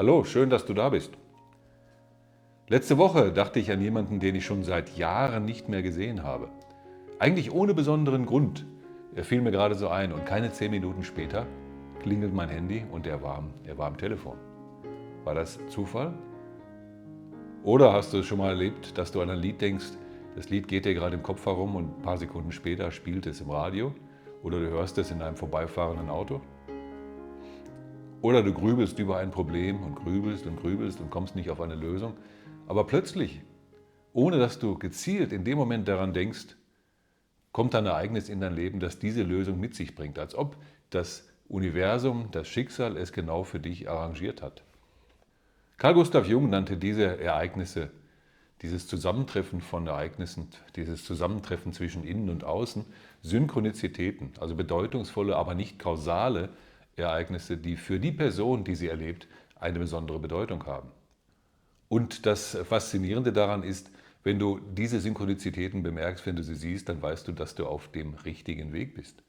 Hallo, schön, dass du da bist. Letzte Woche dachte ich an jemanden, den ich schon seit Jahren nicht mehr gesehen habe. Eigentlich ohne besonderen Grund. Er fiel mir gerade so ein und keine 10 Minuten später klingelt mein Handy und er war am Telefon. War das Zufall? Oder hast du es schon mal erlebt, dass du an ein Lied denkst, das Lied geht dir gerade im Kopf herum und ein paar Sekunden später spielt es im Radio? Oder du hörst es in einem vorbeifahrenden Auto? Oder du grübelst über ein Problem und grübelst und kommst nicht auf eine Lösung. Aber plötzlich, ohne dass du gezielt in dem Moment daran denkst, kommt ein Ereignis in dein Leben, das diese Lösung mit sich bringt. Als ob das Universum, das Schicksal es genau für dich arrangiert hat. Carl Gustav Jung nannte diese Ereignisse, dieses Zusammentreffen von Ereignissen, dieses Zusammentreffen zwischen Innen und Außen, Synchronizitäten, also bedeutungsvolle, aber nicht kausale Ereignisse, die für die Person, die sie erlebt, eine besondere Bedeutung haben. Und das Faszinierende daran ist, wenn du diese Synchronizitäten bemerkst, wenn du sie siehst, dann weißt du, dass du auf dem richtigen Weg bist.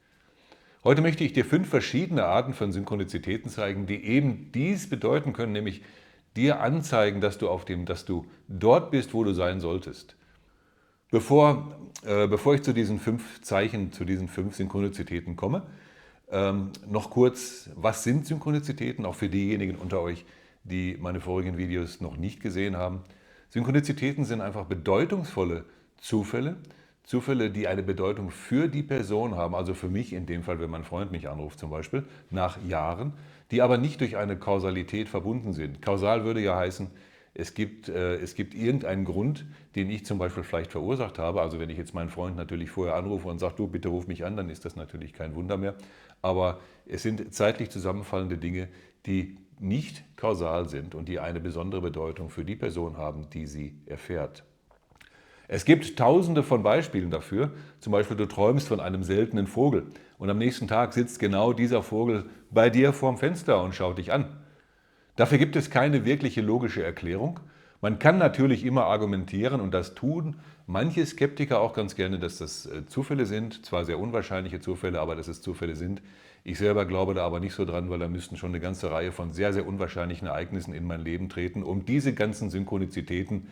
Heute möchte ich dir 5 verschiedene Arten von Synchronizitäten zeigen, die eben dies bedeuten können, nämlich dir anzeigen, dass du dort bist, wo du sein solltest. Bevor ich zu diesen 5 Zeichen, zu diesen 5 Synchronizitäten komme, noch kurz, was sind Synchronizitäten, auch für diejenigen unter euch, die meine vorigen Videos noch nicht gesehen haben. Synchronizitäten sind einfach bedeutungsvolle Zufälle, Zufälle, die eine Bedeutung für die Person haben, also für mich in dem Fall, wenn mein Freund mich anruft zum Beispiel, nach Jahren, die aber nicht durch eine Kausalität verbunden sind. Kausal würde ja heißen, es gibt irgendeinen Grund, den ich zum Beispiel vielleicht verursacht habe. Also wenn ich jetzt meinen Freund natürlich vorher anrufe und sage, du bitte ruf mich an, dann ist das natürlich kein Wunder mehr. Aber es sind zeitlich zusammenfallende Dinge, die nicht kausal sind und die eine besondere Bedeutung für die Person haben, die sie erfährt. Es gibt tausende von Beispielen dafür. Zum Beispiel, du träumst von einem seltenen Vogel und am nächsten Tag sitzt genau dieser Vogel bei dir vorm Fenster und schaut dich an. Dafür gibt es keine wirkliche logische Erklärung. Man kann natürlich immer argumentieren und das tun manche Skeptiker auch ganz gerne, dass das Zufälle sind, zwar sehr unwahrscheinliche Zufälle, aber dass es Zufälle sind. Ich selber glaube da aber nicht so dran, weil da müssten schon eine ganze Reihe von sehr, sehr unwahrscheinlichen Ereignissen in mein Leben treten, um diese ganzen Synchronizitäten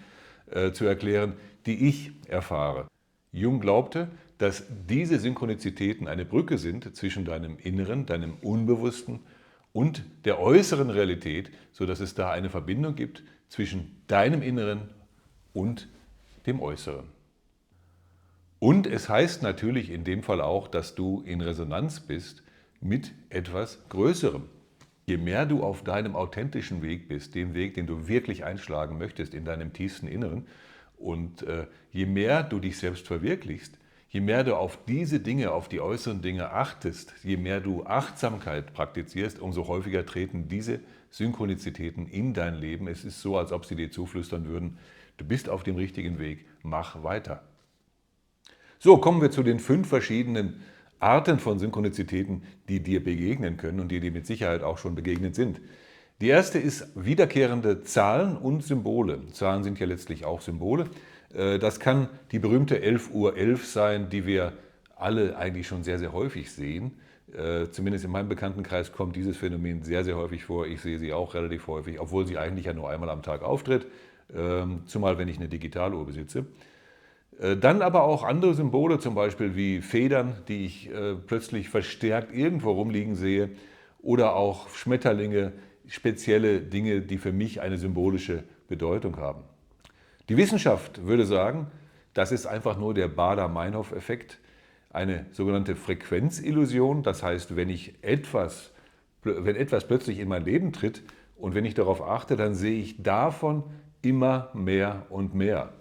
zu erklären, die ich erfahre. Jung glaubte, dass diese Synchronizitäten eine Brücke sind zwischen deinem Inneren, deinem Unbewussten und der äußeren Realität, sodass es da eine Verbindung gibt zwischen deinem Inneren und dem Äußeren. Und es heißt natürlich in dem Fall auch, dass du in Resonanz bist mit etwas Größerem. Je mehr du auf deinem authentischen Weg bist, dem Weg, den du wirklich einschlagen möchtest in deinem tiefsten Inneren, und je mehr du dich selbst verwirklichst, je mehr du auf diese Dinge, auf die äußeren Dinge achtest, je mehr du Achtsamkeit praktizierst, umso häufiger treten diese Synchronizitäten in dein Leben. Es ist so, als ob sie dir zuflüstern würden, du bist auf dem richtigen Weg, mach weiter. So, kommen wir zu den 5 verschiedenen Arten von Synchronizitäten, die dir begegnen können und die dir mit Sicherheit auch schon begegnet sind. Die erste ist wiederkehrende Zahlen und Symbole. Zahlen sind ja letztlich auch Symbole. Das kann die berühmte 11:11 Uhr sein, die wir alle eigentlich schon sehr, sehr häufig sehen. Zumindest in meinem Bekanntenkreis kommt dieses Phänomen sehr, sehr häufig vor. Ich sehe sie auch relativ häufig, obwohl sie eigentlich ja nur einmal am Tag auftritt, zumal wenn ich eine Digitaluhr besitze. Dann aber auch andere Symbole, zum Beispiel wie Federn, die ich plötzlich verstärkt irgendwo rumliegen sehe, oder auch Schmetterlinge, spezielle Dinge, die für mich eine symbolische Bedeutung haben. Die Wissenschaft würde sagen, das ist einfach nur der Baader-Meinhof-Effekt, eine sogenannte Frequenzillusion. Das heißt, wenn etwas plötzlich in mein Leben tritt und wenn ich darauf achte, dann sehe ich davon immer mehr und mehr.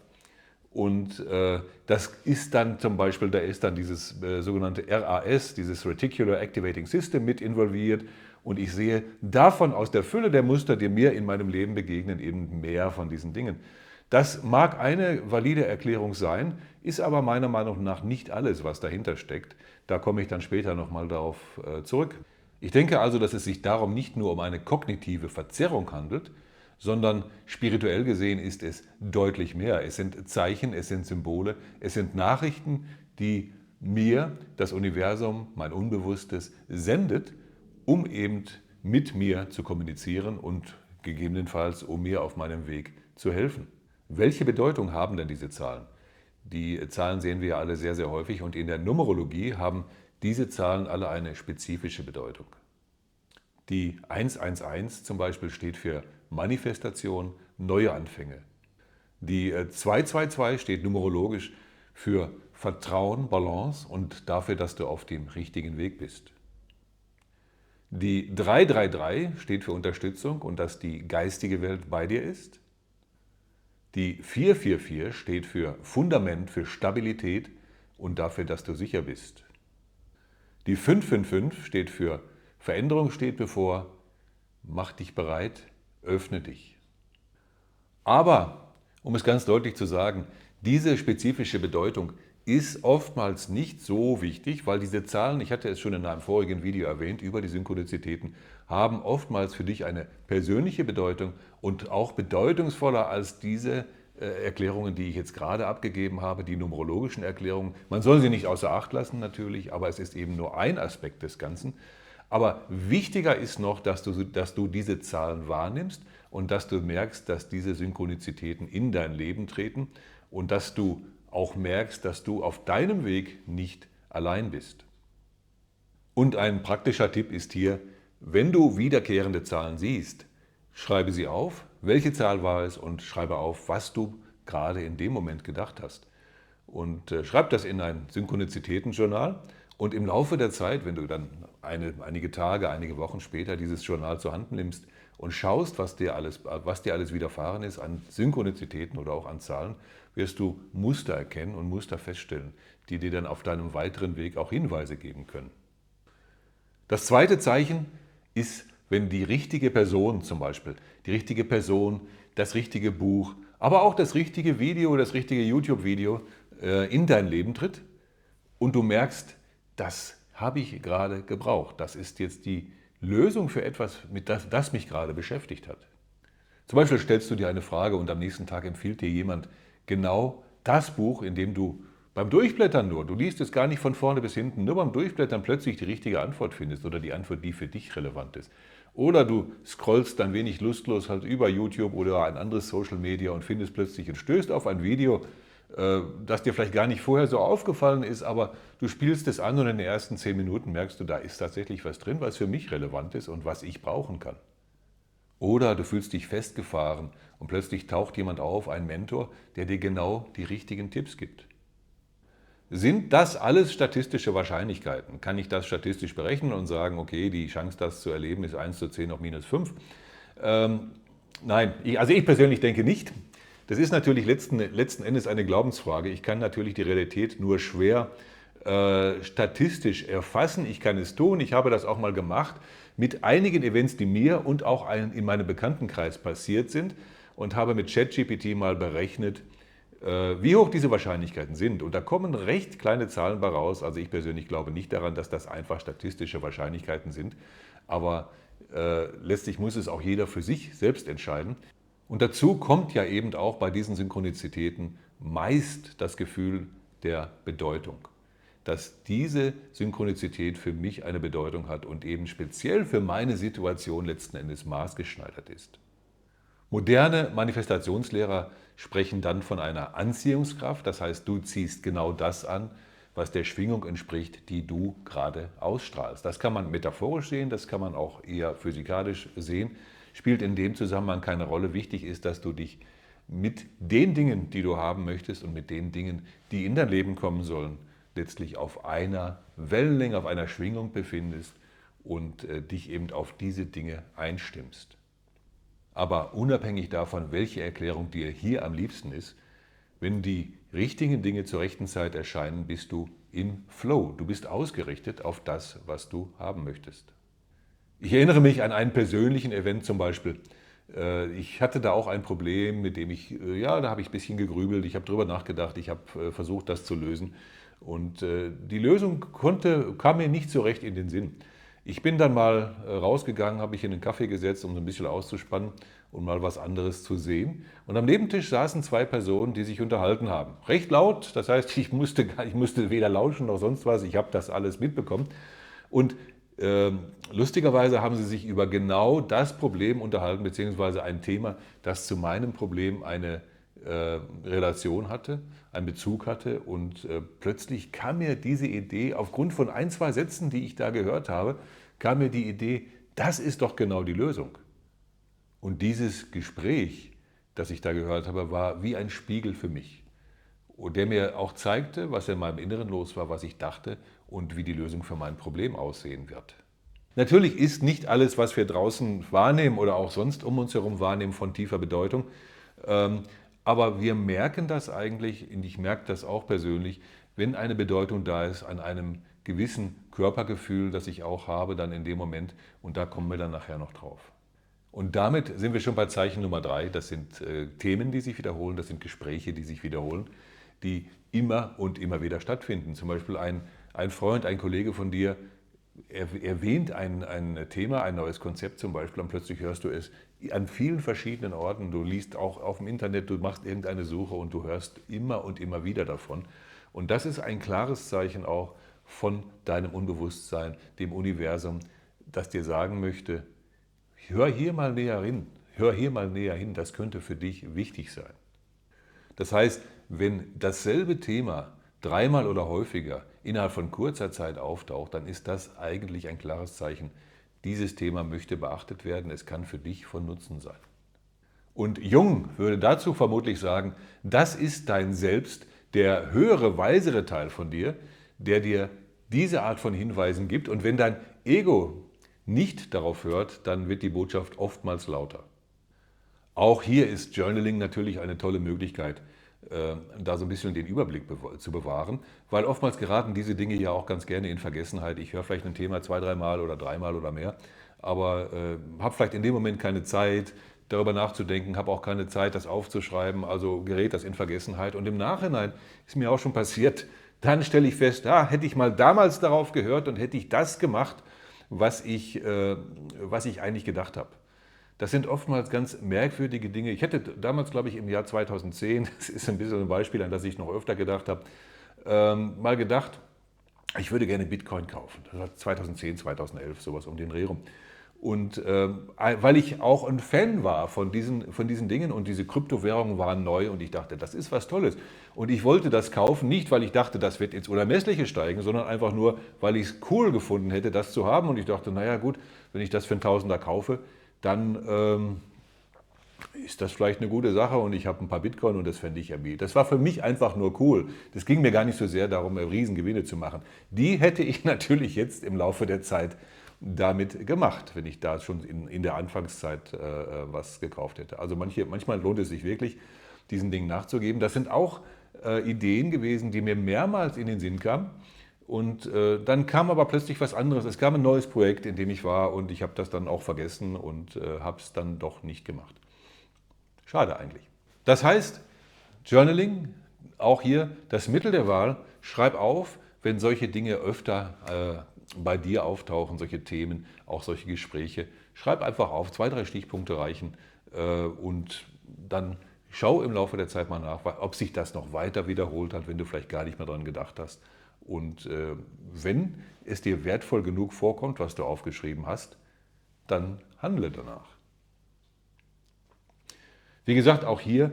Und das ist dann zum Beispiel, da ist dann dieses sogenannte RAS, dieses Reticular Activating System mit involviert. Und ich sehe davon aus der Fülle der Muster, die mir in meinem Leben begegnen, eben mehr von diesen Dingen. Das mag eine valide Erklärung sein, ist aber meiner Meinung nach nicht alles, was dahinter steckt. Da komme ich dann später nochmal darauf zurück. Ich denke also, dass es sich darum nicht nur um eine kognitive Verzerrung handelt, sondern spirituell gesehen ist es deutlich mehr. Es sind Zeichen, es sind Symbole, es sind Nachrichten, die mir das Universum, mein Unbewusstes, sendet, um eben mit mir zu kommunizieren und gegebenenfalls um mir auf meinem Weg zu helfen. Welche Bedeutung haben denn diese Zahlen? Die Zahlen sehen wir ja alle sehr, sehr häufig und in der Numerologie haben diese Zahlen alle eine spezifische Bedeutung. Die 111 zum Beispiel steht für Manifestation, neue Anfänge. Die 222 steht numerologisch für Vertrauen, Balance und dafür, dass du auf dem richtigen Weg bist. Die 333 steht für Unterstützung und dass die geistige Welt bei dir ist. Die 444 steht für Fundament, für Stabilität und dafür, dass du sicher bist. Die 555 steht für Veränderung steht bevor, mach dich bereit, öffne dich. Aber, um es ganz deutlich zu sagen, diese spezifische Bedeutung ist oftmals nicht so wichtig, weil diese Zahlen, ich hatte es schon in einem vorigen Video erwähnt, über die Synchronizitäten, haben oftmals für dich eine persönliche Bedeutung und auch bedeutungsvoller als diese Erklärungen, die ich jetzt gerade abgegeben habe, die numerologischen Erklärungen. Man soll sie nicht außer Acht lassen natürlich, aber es ist eben nur ein Aspekt des Ganzen. Aber wichtiger ist noch, dass du diese Zahlen wahrnimmst und dass du merkst, dass diese Synchronizitäten in dein Leben treten und dass du auch merkst, dass du auf deinem Weg nicht allein bist. Und ein praktischer Tipp ist hier, wenn du wiederkehrende Zahlen siehst, schreibe sie auf, welche Zahl war es und schreibe auf, was du gerade in dem Moment gedacht hast. Und schreib das in ein Synchronizitätenjournal und im Laufe der Zeit, wenn du dann einige Tage, einige Wochen später dieses Journal zur Hand nimmst und schaust, was dir alles widerfahren ist an Synchronizitäten oder auch an Zahlen, wirst du Muster erkennen und Muster feststellen, die dir dann auf deinem weiteren Weg auch Hinweise geben können. Das zweite Zeichen ist, wenn die richtige Person zum Beispiel, die richtige Person, das richtige Buch, aber auch das richtige Video, das richtige YouTube-Video in dein Leben tritt und du merkst, das habe ich gerade gebraucht. Das ist jetzt die Lösung für etwas, das mich gerade beschäftigt hat. Zum Beispiel stellst du dir eine Frage und am nächsten Tag empfiehlt dir jemand genau das Buch, in dem du beim Durchblättern nur, du liest es gar nicht von vorne bis hinten, nur beim Durchblättern plötzlich die richtige Antwort findest oder die Antwort, die für dich relevant ist. Oder du scrollst ein wenig lustlos halt über YouTube oder ein anderes Social Media und findest plötzlich und stößt auf ein Video, das dir vielleicht gar nicht vorher so aufgefallen ist, aber du spielst es an und in den ersten 10 Minuten merkst du, da ist tatsächlich was drin, was für mich relevant ist und was ich brauchen kann. Oder du fühlst dich festgefahren und plötzlich taucht jemand auf, ein Mentor, der dir genau die richtigen Tipps gibt. Sind das alles statistische Wahrscheinlichkeiten? Kann ich das statistisch berechnen und sagen, okay, die Chance, das zu erleben, ist 1 zu 10 hoch minus 5? Nein, ich persönlich denke nicht. Das ist natürlich letzten Endes eine Glaubensfrage. Ich kann natürlich die Realität nur schwer statistisch erfassen. Ich kann es tun. Ich habe das auch mal gemacht mit einigen Events, die mir und auch in meinem Bekanntenkreis passiert sind und habe mit ChatGPT mal berechnet, wie hoch diese Wahrscheinlichkeiten sind. Und da kommen recht kleine Zahlen bei raus. Also ich persönlich glaube nicht daran, dass das einfach statistische Wahrscheinlichkeiten sind. Aber letztlich muss es auch jeder für sich selbst entscheiden. Und dazu kommt ja eben auch bei diesen Synchronizitäten meist das Gefühl der Bedeutung. Dass diese Synchronizität für mich eine Bedeutung hat und eben speziell für meine Situation letzten Endes maßgeschneidert ist. Moderne Manifestationslehrer sprechen dann von einer Anziehungskraft, das heißt, du ziehst genau das an, was der Schwingung entspricht, die du gerade ausstrahlst. Das kann man metaphorisch sehen, das kann man auch eher physikalisch sehen, spielt in dem Zusammenhang keine Rolle. Wichtig ist, dass du dich mit den Dingen, die du haben möchtest und mit den Dingen, die in dein Leben kommen sollen, letztlich auf einer Wellenlänge, auf einer Schwingung befindest und dich eben auf diese Dinge einstimmst. Aber unabhängig davon, welche Erklärung dir hier am liebsten ist, wenn die richtigen Dinge zur rechten Zeit erscheinen, bist du im Flow. Du bist ausgerichtet auf das, was du haben möchtest. Ich erinnere mich an einen persönlichen Event zum Beispiel. Ich hatte da auch ein Problem, mit dem da habe ich ein bisschen gegrübelt, ich habe darüber nachgedacht, ich habe versucht, das zu lösen. Und die Lösung kam mir nicht so recht in den Sinn. Ich bin dann mal rausgegangen, habe mich in den Kaffee gesetzt, um so ein bisschen auszuspannen und mal was anderes zu sehen. Und am Nebentisch saßen 2 Personen, die sich unterhalten haben. Recht laut, das heißt, ich musste weder lauschen noch sonst was, ich habe das alles mitbekommen. Und Lustigerweise haben sie sich über genau das Problem unterhalten, beziehungsweise ein Thema, das zu meinem Problem eine Relation hatte, einen Bezug hatte. Und plötzlich kam mir diese Idee, aufgrund von ein, zwei Sätzen, die ich da gehört habe, kam mir die Idee, das ist doch genau die Lösung. Und dieses Gespräch, das ich da gehört habe, war wie ein Spiegel für mich. Und der mir auch zeigte, was in meinem Inneren los war, was ich dachte und wie die Lösung für mein Problem aussehen wird. Natürlich ist nicht alles, was wir draußen wahrnehmen oder auch sonst um uns herum wahrnehmen, von tiefer Bedeutung. Aber wir merken das eigentlich, und ich merke das auch persönlich, wenn eine Bedeutung da ist an einem gewissen Körpergefühl, das ich auch habe, dann in dem Moment. Und da kommen wir dann nachher noch drauf. Und damit sind wir schon bei Zeichen Nummer 3. Das sind Themen, die sich wiederholen, das sind Gespräche, die sich wiederholen, die immer und immer wieder stattfinden. Zum Beispiel ein Freund, ein Kollege von dir erwähnt ein Thema, ein neues Konzept zum Beispiel, und plötzlich hörst du es an vielen verschiedenen Orten. Du liest auch auf dem Internet, du machst irgendeine Suche und du hörst immer und immer wieder davon. Und das ist ein klares Zeichen auch von deinem Unbewusstsein, dem Universum, das dir sagen möchte, hör hier mal näher hin, hör hier mal näher hin, das könnte für dich wichtig sein. Das heißt, wenn dasselbe Thema dreimal oder häufiger innerhalb von kurzer Zeit auftaucht, dann ist das eigentlich ein klares Zeichen, dieses Thema möchte beachtet werden, es kann für dich von Nutzen sein. Und Jung würde dazu vermutlich sagen, das ist dein Selbst, der höhere, weisere Teil von dir, der dir diese Art von Hinweisen gibt. Und wenn dein Ego nicht darauf hört, dann wird die Botschaft oftmals lauter. Auch hier ist Journaling natürlich eine tolle Möglichkeit, da so ein bisschen den Überblick zu bewahren, weil oftmals geraten diese Dinge ja auch ganz gerne in Vergessenheit. Ich höre vielleicht ein Thema 2, 3 Mal oder 3 Mal oder mehr, aber habe vielleicht in dem Moment keine Zeit, darüber nachzudenken, habe auch keine Zeit, das aufzuschreiben, also gerät das in Vergessenheit. Und im Nachhinein ist mir auch schon passiert, dann stelle ich fest, hätte ich mal damals darauf gehört und hätte ich das gemacht, was ich eigentlich gedacht habe. Das sind oftmals ganz merkwürdige Dinge. Ich hätte damals, glaube ich, im Jahr 2010, das ist ein bisschen ein Beispiel, an das ich noch öfter gedacht habe, mal gedacht, ich würde gerne Bitcoin kaufen. Das war 2010, 2011, sowas um den Dreh rum. Und weil ich auch ein Fan war von diesen Dingen und diese Kryptowährungen waren neu und ich dachte, das ist was Tolles. Und ich wollte das kaufen, nicht weil ich dachte, das wird ins Unermessliche steigen, sondern einfach nur, weil ich es cool gefunden hätte, das zu haben. Und ich dachte, naja gut, wenn ich das für einen Tausender kaufe, dann ist das vielleicht eine gute Sache und ich habe ein paar Bitcoin und das fände ich ja wie. Das war für mich einfach nur cool. Das ging mir gar nicht so sehr darum, Riesengewinne zu machen. Die hätte ich natürlich jetzt im Laufe der Zeit damit gemacht, wenn ich da schon in der Anfangszeit was gekauft hätte. Also manchmal lohnt es sich wirklich, diesen Dingen nachzugeben. Das sind auch Ideen gewesen, die mir mehrmals in den Sinn kamen. Und dann kam aber plötzlich was anderes. Es kam ein neues Projekt, in dem ich war und ich habe das dann auch vergessen und habe es dann doch nicht gemacht. Schade eigentlich. Das heißt, Journaling, auch hier das Mittel der Wahl. Schreib auf, wenn solche Dinge öfter bei dir auftauchen, solche Themen, auch solche Gespräche. Schreib einfach auf, 2, 3 Stichpunkte reichen und dann schau im Laufe der Zeit mal nach, ob sich das noch weiter wiederholt hat, wenn du vielleicht gar nicht mehr daran gedacht hast. Und wenn es dir wertvoll genug vorkommt, was du aufgeschrieben hast, dann handle danach. Wie gesagt, auch hier,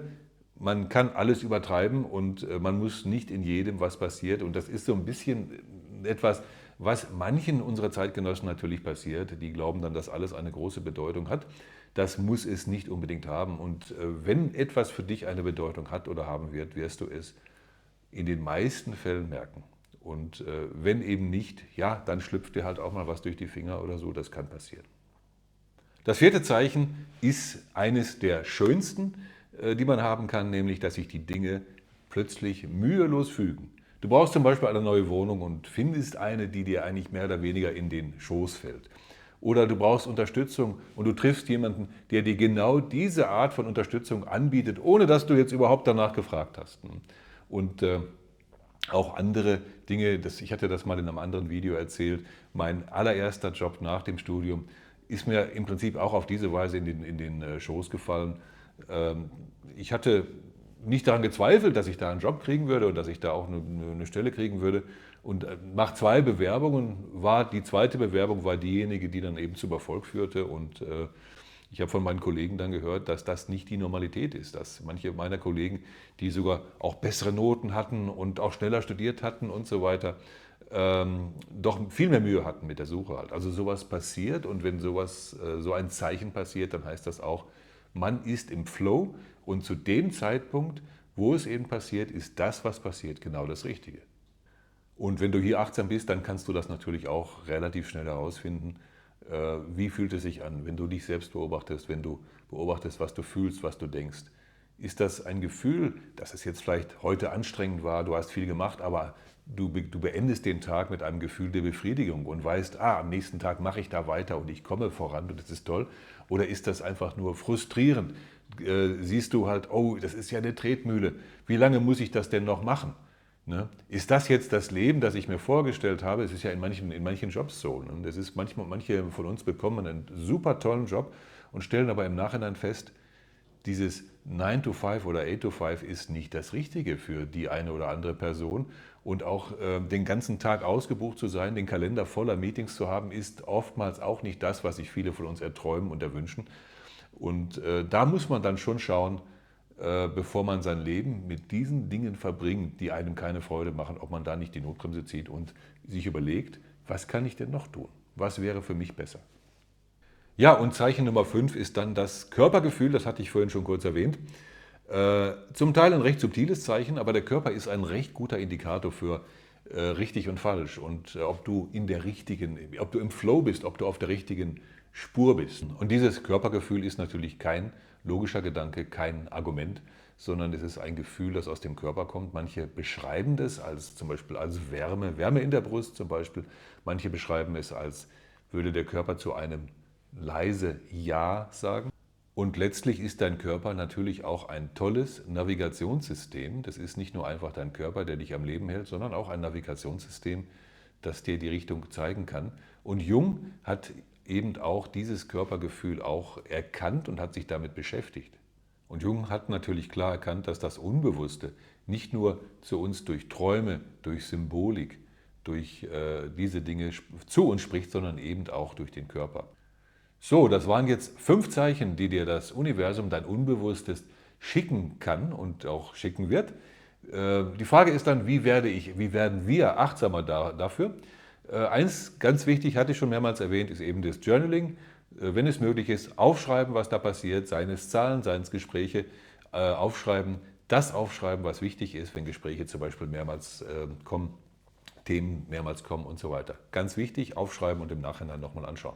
man kann alles übertreiben und man muss nicht in jedem, was passiert. Und das ist so ein bisschen etwas, was manchen unserer Zeitgenossen natürlich passiert. Die glauben dann, dass alles eine große Bedeutung hat. Das muss es nicht unbedingt haben. Und wenn etwas für dich eine Bedeutung hat oder haben wird, wirst du es in den meisten Fällen merken. Und wenn eben nicht, ja, dann schlüpft dir halt auch mal was durch die Finger oder so, das kann passieren. Das 4. Zeichen ist eines der schönsten, die man haben kann, nämlich, dass sich die Dinge plötzlich mühelos fügen. Du brauchst zum Beispiel eine neue Wohnung und findest eine, die dir eigentlich mehr oder weniger in den Schoß fällt. Oder du brauchst Unterstützung und du triffst jemanden, der dir genau diese Art von Unterstützung anbietet, ohne dass du jetzt überhaupt danach gefragt hast. Und auch andere Dinge, ich hatte das mal in einem anderen Video erzählt, mein allererster Job nach dem Studium ist mir im Prinzip auch auf diese Weise in den Schoß gefallen. Ich hatte nicht daran gezweifelt, dass ich da einen Job kriegen würde und dass ich da auch eine Stelle kriegen würde. Und nach 2 Bewerbungen war die zweite Bewerbung war diejenige, die dann eben zum Erfolg führte. Und ich habe von meinen Kollegen dann gehört, dass das nicht die Normalität ist, dass manche meiner Kollegen, die sogar auch bessere Noten hatten und auch schneller studiert hatten und so weiter, doch viel mehr Mühe hatten mit der Suche halt. Also sowas passiert, und wenn sowas, so ein Zeichen passiert, dann heißt das auch, man ist im Flow, und zu dem Zeitpunkt, wo es eben passiert, ist das, was passiert, genau das Richtige. Und wenn du hier achtsam bist, dann kannst du das natürlich auch relativ schnell herausfinden. Wie fühlt es sich an, wenn du dich selbst beobachtest, wenn du beobachtest, was du fühlst, was du denkst? Ist das ein Gefühl, dass es jetzt vielleicht heute anstrengend war, du hast viel gemacht, aber du beendest den Tag mit einem Gefühl der Befriedigung und weißt, am nächsten Tag mache ich da weiter und ich komme voran und das ist toll? Oder ist das einfach nur frustrierend? Siehst du halt, oh, das ist ja eine Tretmühle, wie lange muss ich das denn noch machen? Ne? Ist das jetzt das Leben, das ich mir vorgestellt habe? Es ist ja in manchen Jobs so. Ne? Das ist manche von uns bekommen einen super tollen Job und stellen aber im Nachhinein fest, dieses 9 to 5 oder 8 to 5 ist nicht das Richtige für die eine oder andere Person. Und auch den ganzen Tag ausgebucht zu sein, den Kalender voller Meetings zu haben, ist oftmals auch nicht das, was sich viele von uns erträumen und erwünschen. Und da muss man dann schon schauen, bevor man sein Leben mit diesen Dingen verbringt, die einem keine Freude machen, ob man da nicht die Notbremse zieht und sich überlegt, was kann ich denn noch tun? Was wäre für mich besser? Ja, und Zeichen Nummer 5 ist dann das Körpergefühl, das hatte ich vorhin schon kurz erwähnt. Zum Teil ein recht subtiles Zeichen, aber der Körper ist ein recht guter Indikator für richtig und falsch und ob du ob du im Flow bist, ob du auf der richtigen Spur bist. Und dieses Körpergefühl ist natürlich kein logischer Gedanke, kein Argument, sondern es ist ein Gefühl, das aus dem Körper kommt. Manche beschreiben das als zum Beispiel als Wärme in der Brust zum Beispiel. Manche beschreiben es als würde der Körper zu einem leise Ja sagen. Und letztlich ist dein Körper natürlich auch ein tolles Navigationssystem. Das ist nicht nur einfach dein Körper, der dich am Leben hält, sondern auch ein Navigationssystem, das dir die Richtung zeigen kann. Und Jung hat eben auch dieses Körpergefühl auch erkannt und hat sich damit beschäftigt. Und Jung hat natürlich klar erkannt, dass das Unbewusste nicht nur zu uns durch Träume, durch Symbolik, durch diese Dinge zu uns spricht, sondern eben auch durch den Körper. So, das waren jetzt 5 Zeichen, die dir das Universum, dein Unbewusstes, schicken kann und auch schicken wird. Die Frage ist dann, wie werden wir achtsamer dafür? Eins ganz wichtig, hatte ich schon mehrmals erwähnt, ist eben das Journaling. Wenn es möglich ist, aufschreiben, was da passiert, seien es Zahlen, seien es Gespräche, aufschreiben, was wichtig ist, wenn Gespräche zum Beispiel mehrmals kommen, Themen mehrmals kommen und so weiter. Ganz wichtig, aufschreiben und im Nachhinein nochmal anschauen.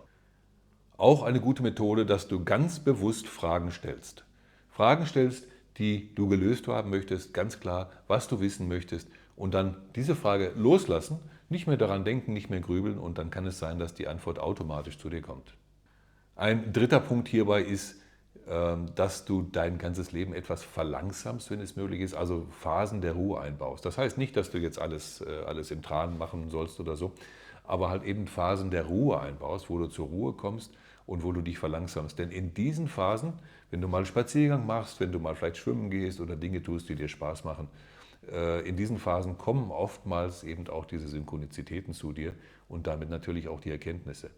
Auch eine gute Methode, dass du ganz bewusst Fragen stellst. Fragen stellst, die du gelöst haben möchtest, ganz klar, was du wissen möchtest und dann diese Frage loslassen, nicht mehr daran denken, nicht mehr grübeln und dann kann es sein, dass die Antwort automatisch zu dir kommt. Ein dritter Punkt hierbei ist, dass du dein ganzes Leben etwas verlangsamst, wenn es möglich ist, also Phasen der Ruhe einbaust. Das heißt nicht, dass du jetzt alles in Tränen machen sollst oder so, aber halt eben Phasen der Ruhe einbaust, wo du zur Ruhe kommst und wo du dich verlangsamst. Denn in diesen Phasen, wenn du mal einen Spaziergang machst, wenn du mal vielleicht schwimmen gehst oder Dinge tust, die dir Spaß machen, in diesen Phasen kommen oftmals eben auch diese Synchronizitäten zu dir und damit natürlich auch die Erkenntnisse.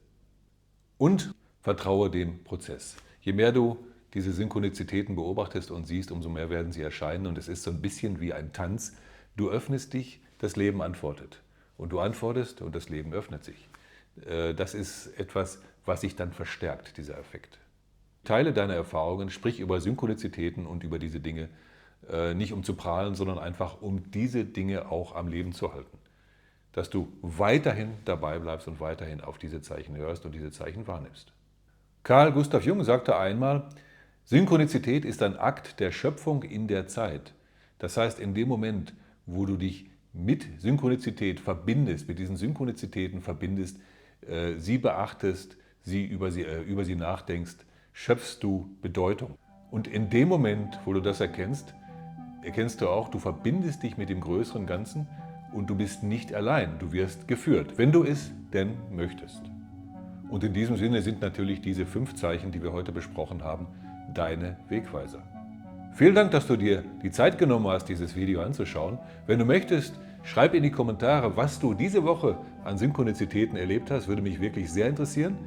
Und vertraue dem Prozess. Je mehr du diese Synchronizitäten beobachtest und siehst, umso mehr werden sie erscheinen und es ist so ein bisschen wie ein Tanz. Du öffnest dich, das Leben antwortet. Und du antwortest und das Leben öffnet sich. Das ist etwas, was sich dann verstärkt, dieser Effekt. Teile deine Erfahrungen, sprich über Synchronizitäten und über diese Dinge, nicht um zu prahlen, sondern einfach um diese Dinge auch am Leben zu halten. Dass du weiterhin dabei bleibst und weiterhin auf diese Zeichen hörst und diese Zeichen wahrnimmst. Carl Gustav Jung sagte einmal, Synchronizität ist ein Akt der Schöpfung in der Zeit. Das heißt, in dem Moment, wo du dich mit Synchronizität verbindest, mit diesen Synchronizitäten verbindest, sie beachtest, über sie nachdenkst, schöpfst du Bedeutung. Und in dem Moment, wo du das erkennst du auch, du verbindest dich mit dem größeren Ganzen und du bist nicht allein, du wirst geführt, wenn du es denn möchtest. Und in diesem Sinne sind natürlich diese 5 Zeichen, die wir heute besprochen haben, deine Wegweiser. Vielen Dank, dass du dir die Zeit genommen hast, dieses Video anzuschauen. Wenn du möchtest, schreib in die Kommentare, was du diese Woche an Synchronizitäten erlebt hast. Würde mich wirklich sehr interessieren.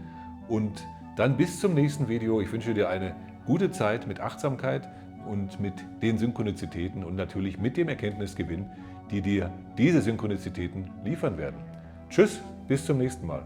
Und dann bis zum nächsten Video. Ich wünsche dir eine gute Zeit mit Achtsamkeit und mit den Synchronizitäten und natürlich mit dem Erkenntnisgewinn, die dir diese Synchronizitäten liefern werden. Tschüss, bis zum nächsten Mal.